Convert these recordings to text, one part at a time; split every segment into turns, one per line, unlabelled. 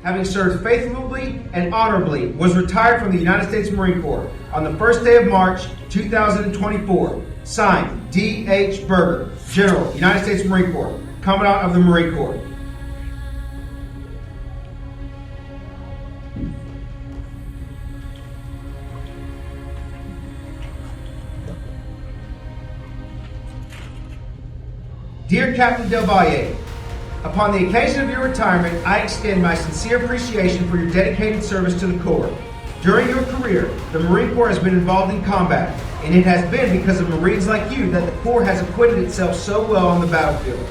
having served faithfully and honorably, was retired from the United States Marine Corps on the first day of March 2024. Signed, D.H. Berger, General, United States Marine Corps, Commandant of the Marine Corps. Dear Captain Del Valle, upon the occasion of your retirement, I extend my sincere appreciation for your dedicated service to the Corps. During your career, the Marine Corps has been involved in combat, and it has been because of Marines like you that the Corps has acquitted itself so well on the battlefield.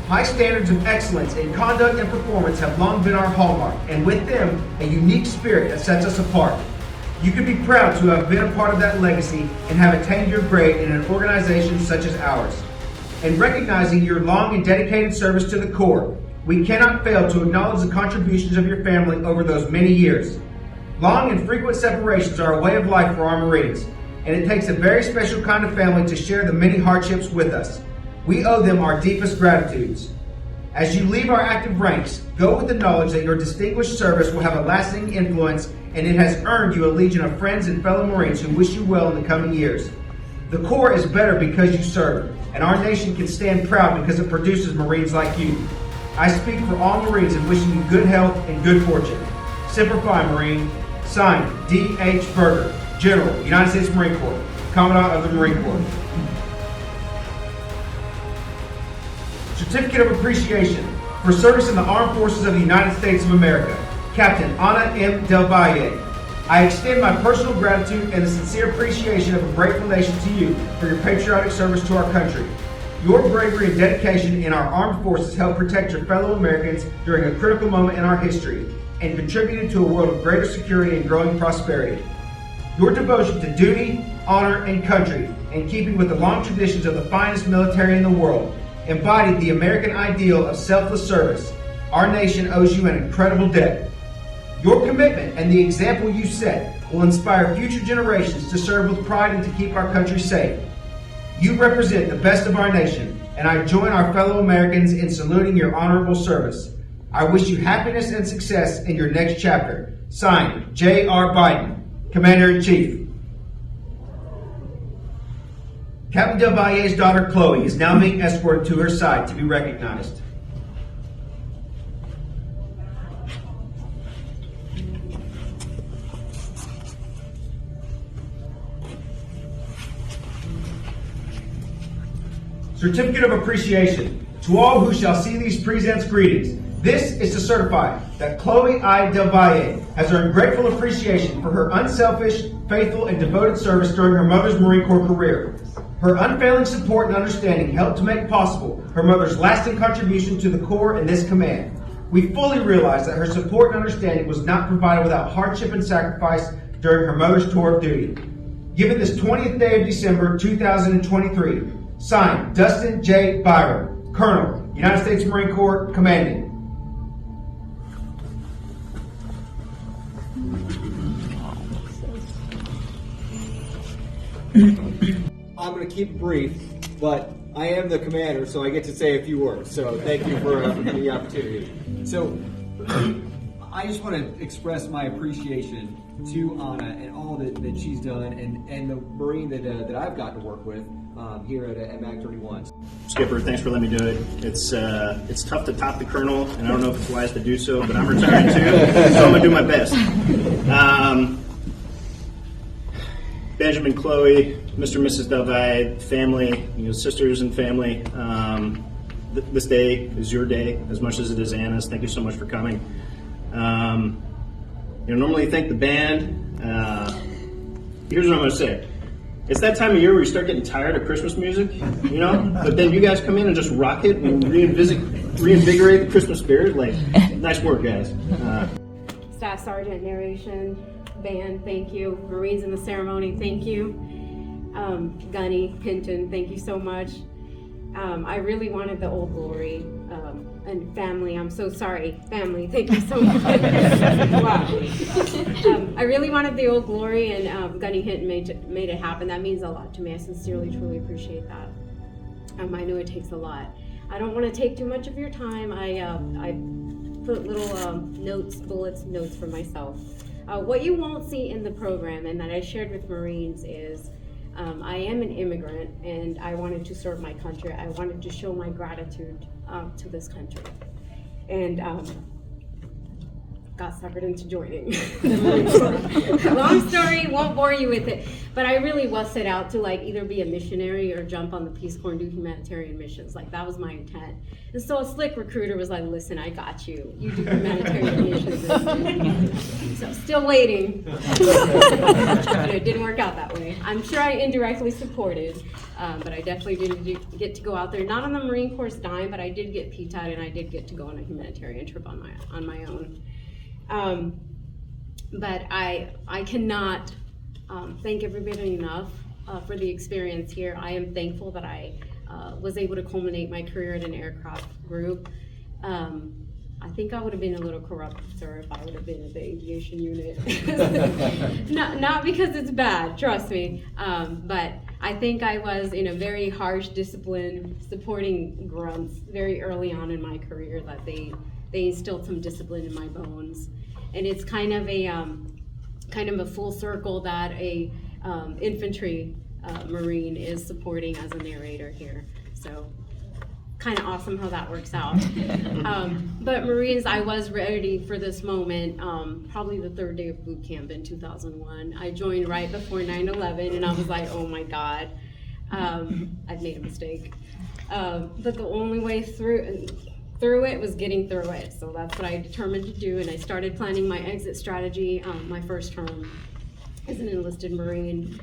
High standards of excellence in conduct and performance have long been our hallmark, and with them, a unique spirit that sets us apart. You can be proud to have been a part of that legacy and have attained your grade in an organization such as ours. In recognizing your long and dedicated service to the Corps, we cannot fail to acknowledge the contributions of your family over those many years. Long and frequent separations are a way of life for our Marines, and it takes a very special kind of family to share the many hardships with us. We owe them our deepest gratitudes. As you leave our active ranks, go with the knowledge that your distinguished service will have a lasting influence, and it has earned you a legion of friends and fellow Marines who wish you well in the coming years. The Corps is better because you serve, and our nation can stand proud because it produces Marines like you. I speak for all Marines in wishing you good health and good fortune. Semper Fi, Marine. Signed, D.H. Berger, General, United States Marine Corps, Commandant of the Marine Corps. Certificate of Appreciation for service in the Armed Forces of the United States of America, Captain Ana M. Del Valle. I extend my personal gratitude and a sincere appreciation of a grateful nation to you for your patriotic service to our country. Your bravery and dedication in our armed forces helped protect your fellow Americans during a critical moment in our history and contributed to a world of greater security and growing prosperity. Your devotion to duty, honor, and country, in keeping with the long traditions of the finest military in the world, embodied the American ideal of selfless service. Our nation owes you an incredible debt. Your commitment and the example you set will inspire future generations to serve with pride and to keep our country safe. You represent the best of our nation, and I join our fellow Americans in saluting your honorable service. I wish you happiness and success in your next chapter. Signed, J.R. Biden, Commander-in-Chief. Captain Del Valle's daughter, Chloe, is now being escorted to her side to be recognized. Certificate of Appreciation. To all who shall see these presents greetings. This is to certify that Chloe I. Del Valle has earned grateful appreciation for her unselfish, faithful, and devoted service during her mother's Marine Corps career. Her unfailing support and understanding helped to make possible her mother's lasting contribution to the Corps and this command. We fully realize that her support and understanding was not provided without hardship and sacrifice during her mother's tour of duty. Given this 20th day of December 2023, signed, Dustin J. Byron, Colonel, United States Marine Corps, Commanding.
I'm going to keep it brief, but I am the commander, so I get to say a few words. So thank you for the opportunity. So I just want to express my appreciation to Ana and all that she's done, and the Marine that I've gotten to work with here at MAC 31.
Skipper, thanks for letting me do it. It's tough to top the Colonel, and I don't know if it's wise to do so, but I'm retiring too, so I'm going to do my best. Benjamin, Chloe, Mr. and Mrs. Del Valle, family, sisters and family. This day is your day as much as it is Anna's. Thank you so much for coming. Normally thank the band. Here's what I'm going to say. It's that time of year where you start getting tired of Christmas music, but then you guys come in and just rock it and reinvigorate the Christmas spirit. Nice work, guys.
Staff Sergeant, narration, band, thank you. Marines in the ceremony, thank you. Gunny, Hinton, thank you so much. I really wanted the Old Glory and family. I'm so sorry, family. Thank you so much. Wow. I really wanted the Old Glory, and Gunny Hinton made it happen. That means a lot to me. I sincerely, truly appreciate that. I know it takes a lot. I don't want to take too much of your time. I put little notes for myself. What you won't see in the program and that I shared with Marines is I am an immigrant and I wanted to serve my country. I wanted to show my gratitude to this country. And got suckered into joining. Long story, won't bore you with it. But I really was set out to like either be a missionary or jump on the Peace Corps and do humanitarian missions. Like that was my intent. And so a slick recruiter was like, listen, I got you. You do humanitarian missions. So still waiting. And it didn't work out that way. I'm sure I indirectly supported, but I definitely didn't get to go out there. Not on the Marine Corps dime, but I did get PTAD and I did get to go on a humanitarian trip on my own. But I cannot thank everybody enough for the experience here. I am thankful that I was able to culminate my career at an aircraft group. I think I would have been a little corrupt, sir, if I would have been at the aviation unit. not because it's bad, trust me, but I think I was in a very harsh discipline, supporting grunts very early on in my career, that they instilled some discipline in my bones. And it's kind of a full circle that a infantry Marine is supporting as a narrator here. So kind of awesome how that works out. But Marines, I was ready for this moment, probably the third day of boot camp in 2001. I joined right before 9/11 and I was like, oh my God, I've made a mistake. But the only way through it was getting through it. So that's what I determined to do, and I started planning my exit strategy my first term as an enlisted Marine.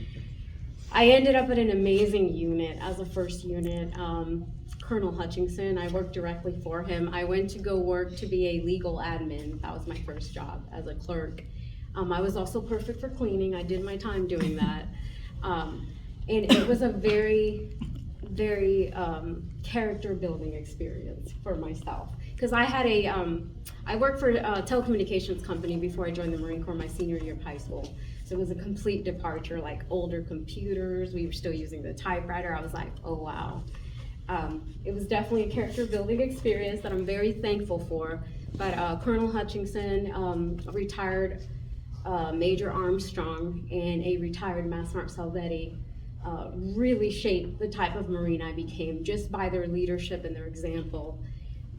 I ended up at an amazing unit as a first unit. Colonel Hutchinson, I worked directly for him. I went to go work to be a legal admin. That was my first job as a clerk. I was also perfect for cleaning. I did my time doing that. And it was a very character building experience for myself, because I had I worked for a telecommunications company before I joined the Marine Corps my senior year of high school. So it was a complete departure, like older computers, we were still using the typewriter. I was like, oh wow. It was definitely a character building experience that I'm very thankful for. But Colonel Hutchinson, retired Major Armstrong, and a retired Master Salvetti really shaped the type of Marine I became just by their leadership and their example.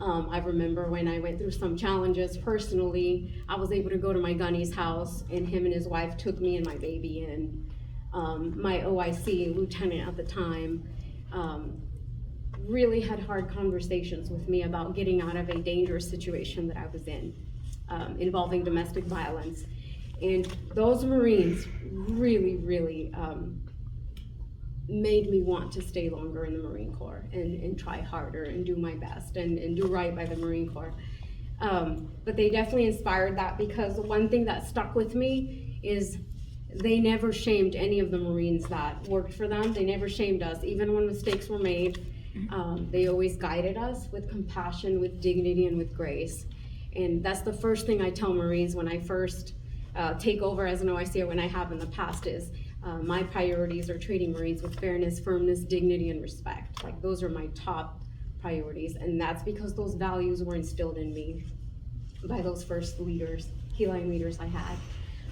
I remember when I went through some challenges personally, I was able to go to my gunny's house, and him and his wife took me and my baby in. My OIC lieutenant at the time really had hard conversations with me about getting out of a dangerous situation that I was in, involving domestic violence. And those Marines really made me want to stay longer in the Marine Corps and try harder and do my best and do right by the Marine Corps. But they definitely inspired that, because one thing that stuck with me is they never shamed any of the Marines that worked for them. They never shamed us, even when mistakes were made. They always guided us with compassion, with dignity, and with grace. And that's the first thing I tell Marines when I first take over as an OIC, or when I have in the past, is my priorities are treating Marines with fairness, firmness, dignity, and respect. Like, those are my top priorities, and that's because those values were instilled in me by those first leaders, key line leaders I had.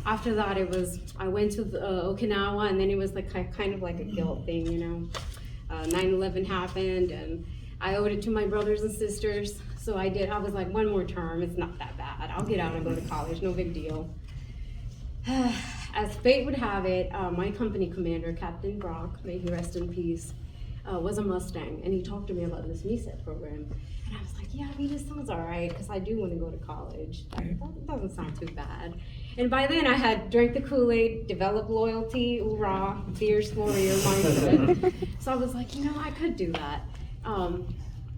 After that, I went to Okinawa, and then it was like kind of like a guilt thing, you know. 9/11 happened, and I owed it to my brothers and sisters, so I did. I was like, one more term, it's not that bad. I'll get out and go to college, no big deal. As fate would have it, my company commander, Captain Brock, may he rest in peace, was a Mustang, and he talked to me about this MESET program. And I was like, yeah, I mean, this sounds all right, because I do want to go to college. That doesn't sound too bad. And by then I had drank the Kool-Aid, developed loyalty, hoorah, fierce warrior mindset. So I was like, you know, I could do that.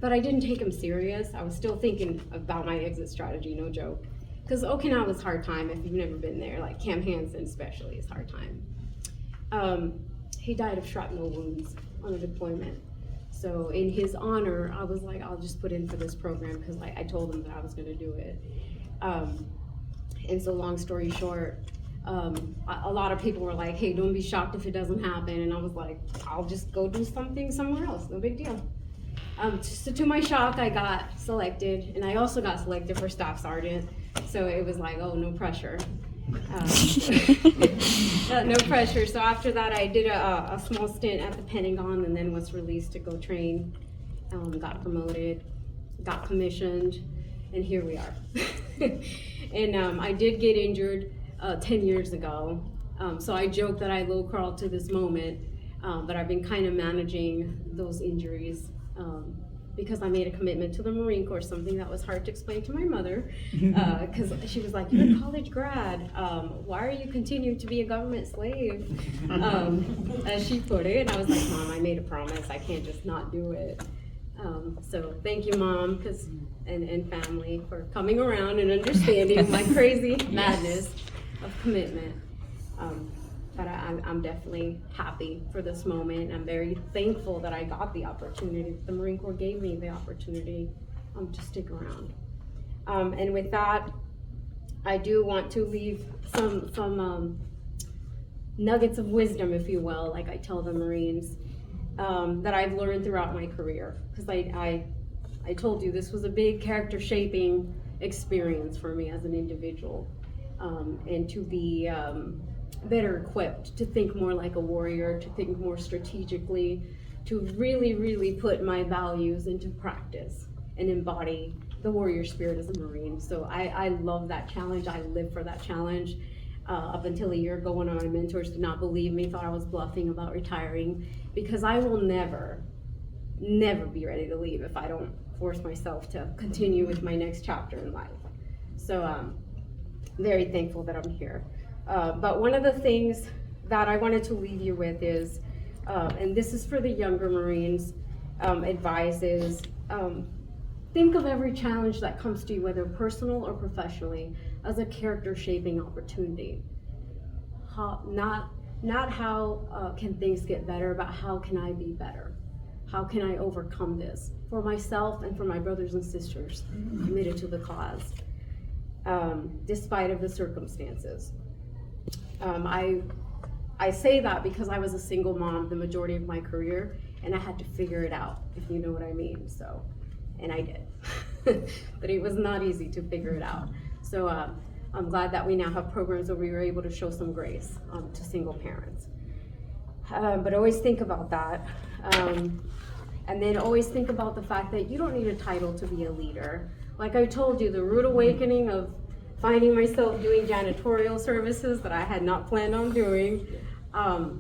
But I didn't take him serious. I was still thinking about my exit strategy, no joke. Because Okinawa was hard time if you've never been there, like Camp Hansen especially is hard time. He died of shrapnel wounds on a deployment. So in his honor, I was like, I'll just put in for this program, because I told him that I was gonna do it. And so long story short, a lot of people were like, hey, don't be shocked if it doesn't happen. And I was like, I'll just go do something somewhere else, no big deal. So to my shock, I got selected, and I also got selected for staff sergeant. So it was like, oh, no pressure. No pressure. So after that, I did a small stint at the Pentagon, and then was released to go train. Got promoted, got commissioned, and here we are. And I did get injured 10 years ago. So I joke that I low crawled to this moment, but I've been kind of managing those injuries because I made a commitment to the Marine Corps, something that was hard to explain to my mother, because she was like, "You're a college grad. Why are you continuing to be a government slave?" As she put it. And I was like, "Mom, I made a promise. I can't just not do it." So thank you, Mom, and family for coming around and understanding my crazy madness of commitment. But I'm definitely happy for this moment. I'm very thankful that I got the opportunity. The Marine Corps gave me the opportunity to stick around. And with that, I do want to leave some nuggets of wisdom, if you will, like I tell the Marines, that I've learned throughout my career. Because I told you this was a big character shaping experience for me as an individual, and to be better equipped to think more like a warrior, to think more strategically, to really put my values into practice and embody the warrior spirit as a Marine. So I love that challenge. I live for that challenge. Up until a year ago, one of my mentors did not believe me, thought I was bluffing about retiring, because I will never be ready to leave if I don't force myself to continue with my next chapter in life. So very thankful that I'm here. But one of the things that I wanted to leave you with is, and this is for the younger Marines, advice is, think of every challenge that comes to you, whether personal or professionally, as a character shaping opportunity. Not how can things get better, but how can I be better? How can I overcome this for myself and for my brothers and sisters committed to the cause, despite of the circumstances. I say that because I was a single mom the majority of my career, and I had to figure it out, if you know what I mean. So, and I did, but it was not easy to figure it out. So I'm glad that we now have programs where we were able to show some grace to single parents. But always think about that. And then always think about the fact that you don't need a title to be a leader. Like I told you, the rude awakening of finding myself doing janitorial services that I had not planned on doing, I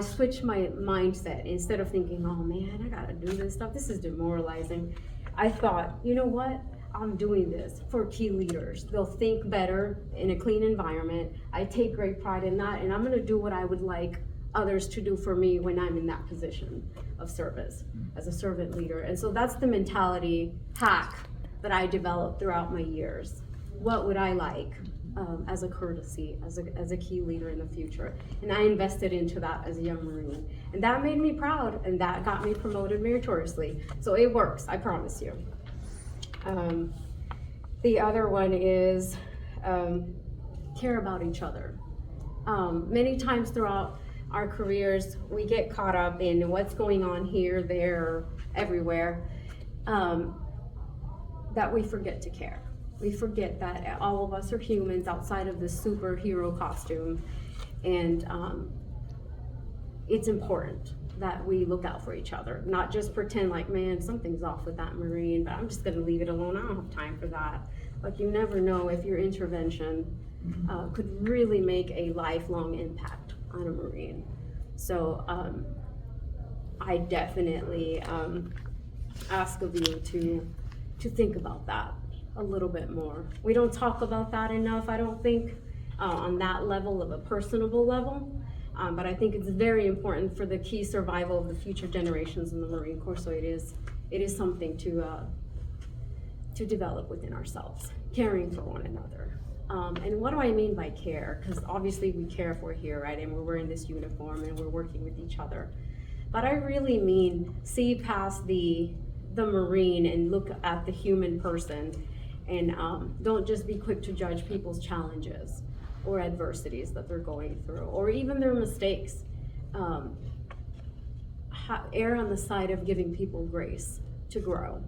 switched my mindset. Instead of thinking, oh man, I gotta do this stuff, this is demoralizing. I thought, you know what? I'm doing this for key leaders. They'll think better in a clean environment. I take great pride in that, and I'm gonna do what I would like others to do for me when I'm in that position of service as a servant leader. And so that's the mentality hack that I developed throughout my years. What would I like as a courtesy, as a key leader in the future? And I invested into that as a young Marine. And that made me proud, and that got me promoted meritoriously. So it works, I promise you. The other one is care about each other. Many times throughout our careers, we get caught up in what's going on here, there, everywhere, that we forget to care. We forget that all of us are humans outside of this superhero costume, and it's important that we look out for each other, not just pretend like, man, something's off with that Marine, but I'm just gonna leave it alone. I don't have time for that. Like, you never know if your intervention could really make a lifelong impact on a Marine. So I definitely ask of you to think about that a little bit more. We don't talk about that enough, I don't think, on that level of a personable level. But I think it's very important for the key survival of the future generations in the Marine Corps. So it is something to develop within ourselves, caring for one another. And what do I mean by care? Because obviously we care if we're here, right? And we're wearing this uniform and we're working with each other. But I really mean see past the Marine and look at the human person, and don't just be quick to judge people's challenges or adversities that they're going through, or even their mistakes. err on the side of giving people grace to grow.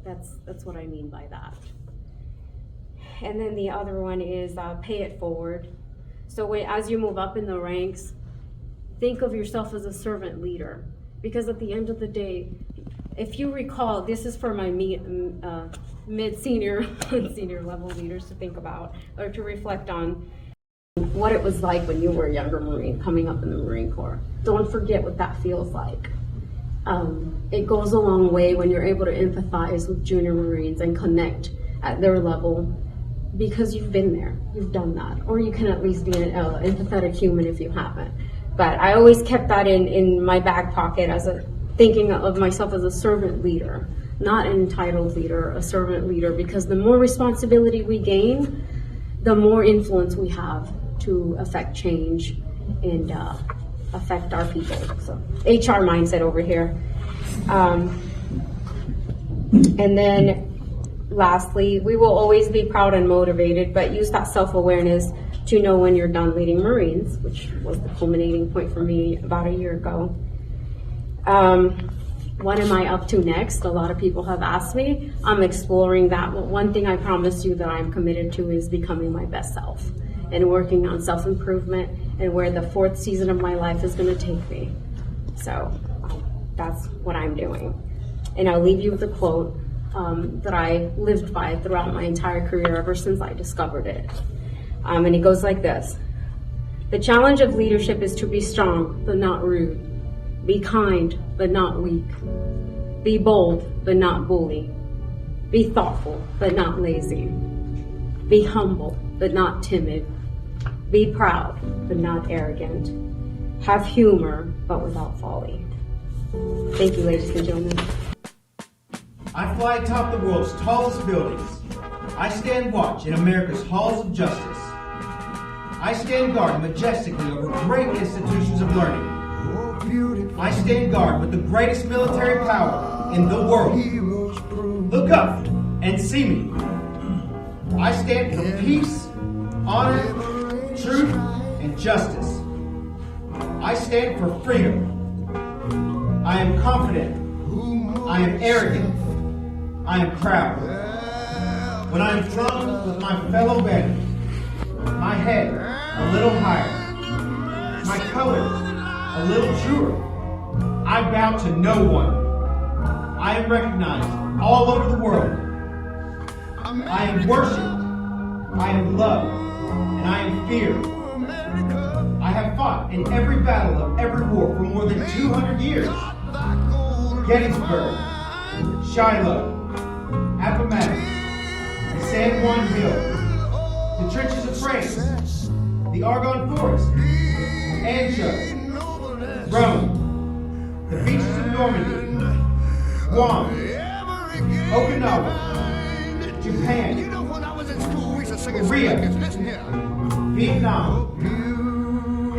That's what I mean by that. And then the other one is pay it forward. So as you move up in the ranks, think of yourself as a servant leader, because at the end of the day, if you recall, this is for my mid-senior and senior level leaders to think about or to reflect on what it was like when you were a younger Marine coming up in the Marine Corps. Don't forget what that feels like. It goes a long way when you're able to empathize with junior Marines and connect at their level, because you've been there, you've done that, or you can at least be an empathetic human if you haven't. But I always kept that in my back pocket as thinking of myself as a servant leader, not an entitled leader, a servant leader, because the more responsibility we gain, the more influence we have to affect change and affect our people. So HR mindset over here. And then lastly, we will always be proud and motivated, but use that self-awareness to know when you're done leading Marines, which was the culminating point for me about a year ago. What am I up to next? A lot of people have asked me. I'm exploring that. But one thing I promise you that I'm committed to is becoming my best self and working on self-improvement and where the 4th season of my life is going to take me. So that's what I'm doing. And I'll leave you with a quote that I lived by throughout my entire career ever since I discovered it. And it goes like this. The challenge of leadership is to be strong, but not rude. Be kind, but not weak. Be bold, but not bully. Be thoughtful, but not lazy. Be humble, but not timid. Be proud, but not arrogant. Have humor, but without folly. Thank you, ladies and gentlemen.
I fly atop the world's tallest buildings. I stand watch in America's halls of justice. I stand guard majestically over great institutions of learning. I stand guard with the greatest military power in the world. Look up and see me. I stand for peace, honor, truth, and justice. I stand for freedom. I am confident. I am arrogant. I am proud. When I am thrown with my fellow bandits, my head a little higher, my colors a little truer, I bow to no one. I am recognized all over the world. I am worshipped. I am loved. And I am feared. I have fought in every battle of every war for more than 200 years. Gettysburg, Shiloh, Appomattox, the San Juan Hill, the trenches of France, the Argonne Forest, Anzio, Rome, the beaches of Normandy, Guam, Okinawa, Japan, Korea, Vietnam,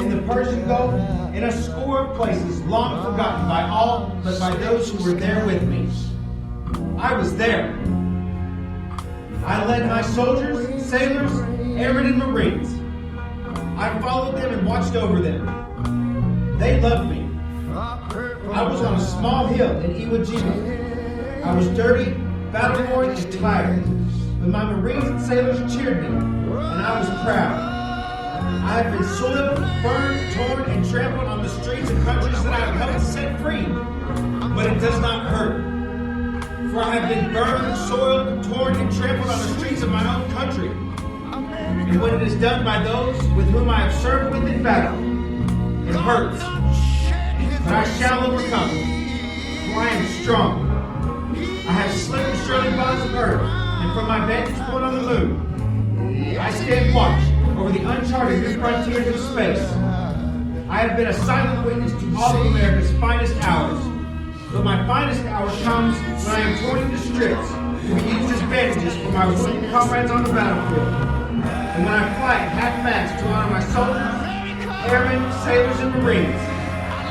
in the Persian Gulf, in a score of places long forgotten by all but by those who were there with me. I was there. I led my soldiers, sailors, airmen, and Marines. I followed them and watched over them. They loved me. I was on a small hill in Iwo Jima. I was dirty, battle-worn, and tired. But my Marines and sailors cheered me, and I was proud. I have been soiled, burned, torn, and trampled on the streets of countries that I have helped set free. But it does not hurt. For I have been burned, soiled, torn, and trampled on the streets of my own country. And when it is done by those with whom I have served with in battle, it hurts. But I shall overcome, for I am strong. I have slipped the surely bonds of earth, and from my vantage point on the moon, I stand watch over the uncharted new frontiers of space. I have been a silent witness to all of America's finest hours. But my finest hour comes when I am torn into strips to be used as bandages for my wounded comrades on the battlefield. And when I fly at half-mast to honor my soldiers, airmen, sailors, and Marines.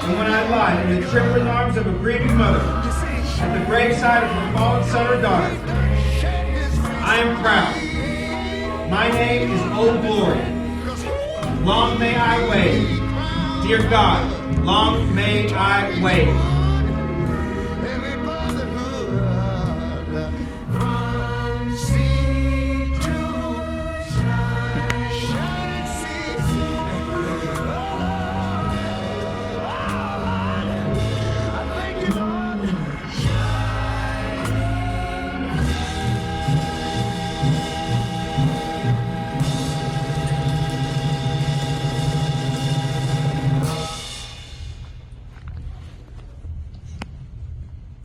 And when I lie in the trembling arms of a grieving mother at the graveside of her fallen son or daughter. I am proud. My name is Old Glory. Long may I wave. Dear God, long may I wait.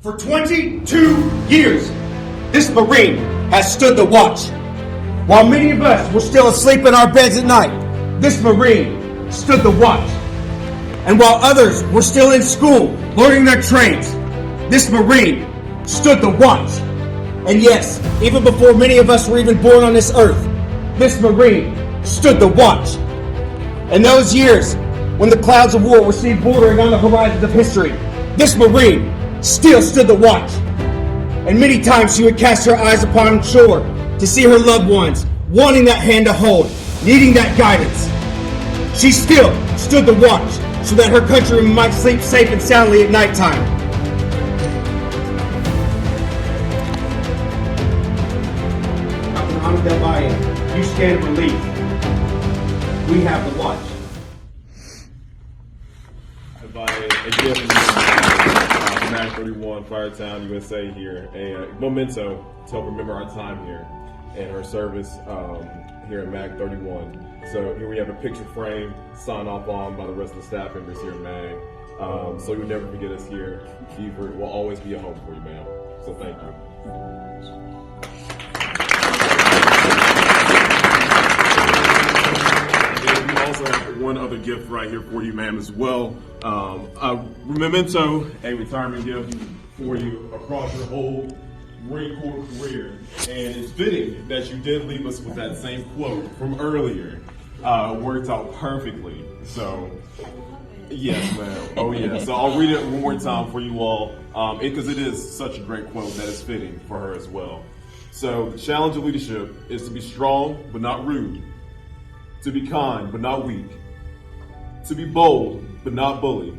For 22 years, this Marine has stood the watch. While many of us were still asleep in our beds at night, this Marine stood the watch. And while others were still in school, learning their trades, this Marine stood the watch. And yes, even before many of us were even born on this earth, this Marine stood the watch. In those years, when the clouds of war were seen bordering on the horizons of history, this Marine still stood the watch. And many times she would cast her eyes upon shore to see her loved ones, wanting that hand to hold, needing that guidance. She still stood the watch so that her countrymen might sleep safe and soundly at nighttime. Captain Ahmed Del Valle, you stand relief. We have the watch.
A gift from Mag 31, Firetown, USA here, a memento to help remember our time here and her service here at Mag 31. So here we have a picture frame signed off on by the rest of the staff members here at Mag. So you'll never forget us here. Beaufort will always be a home for you, ma'am. So thank you. We also have one other gift right here for you, ma'am, as well. A memento, a retirement gift for you across your whole Marine Corps career. And it's fitting that you did leave us with that same quote from earlier. Worked out perfectly. So, yes, ma'am. Oh, yeah. So I'll read it one more time for you all, because it is such a great quote that is fitting for her as well. So, the challenge of leadership is to be strong but not rude, to be kind but not weak, to be bold but not bully,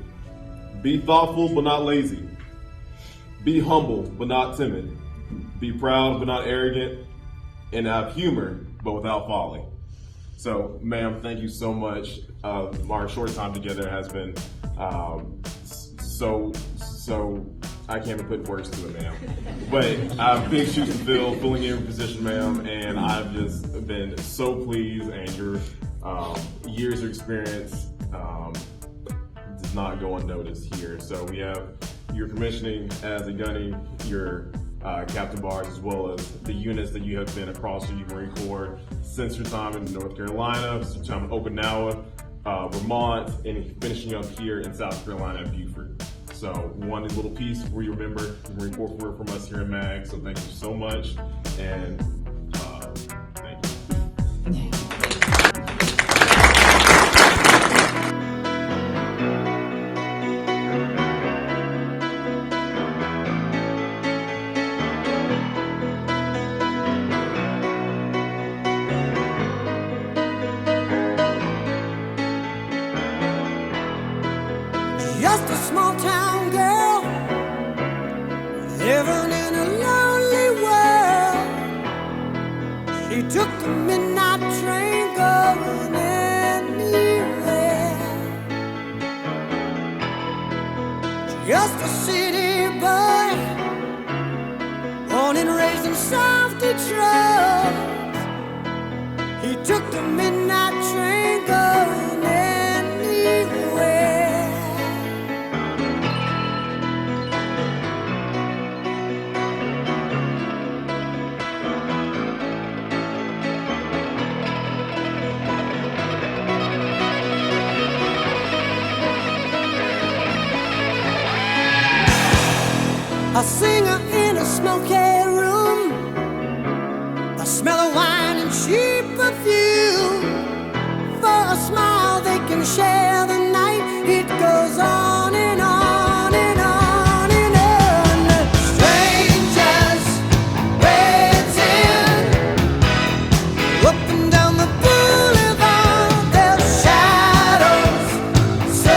be thoughtful but not lazy, be humble but not timid, be proud but not arrogant, and have humor but without folly. So, ma'am, thank you so much. Our short time together has been so I can't even put words to it, ma'am. But I have big shoes to fill, filling in your position, ma'am, and I've just been so pleased, and your years of experience does not go unnoticed here. So we have your commissioning as a gunny, your captain bars, as well as the units that you have been across the Marine Corps since your time in North Carolina, since your time in Okinawa, Vermont, and finishing up here in South Carolina at Beaufort. So one little piece where you remember the Marine Corps career from us here at MAG. So thank you so much, and thank you.
Just a small town girl living in a lonely world. She took the midnight train going anywhere. Just a city boy, born and raised in South Detroit. He took the midnight train going anywhere. A singer in a smoky room, the smell of wine and cheap perfume. For a smile they can share the night. It goes on and on and on and on. Strangers waiting up and down the boulevard. Their shadows so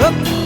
up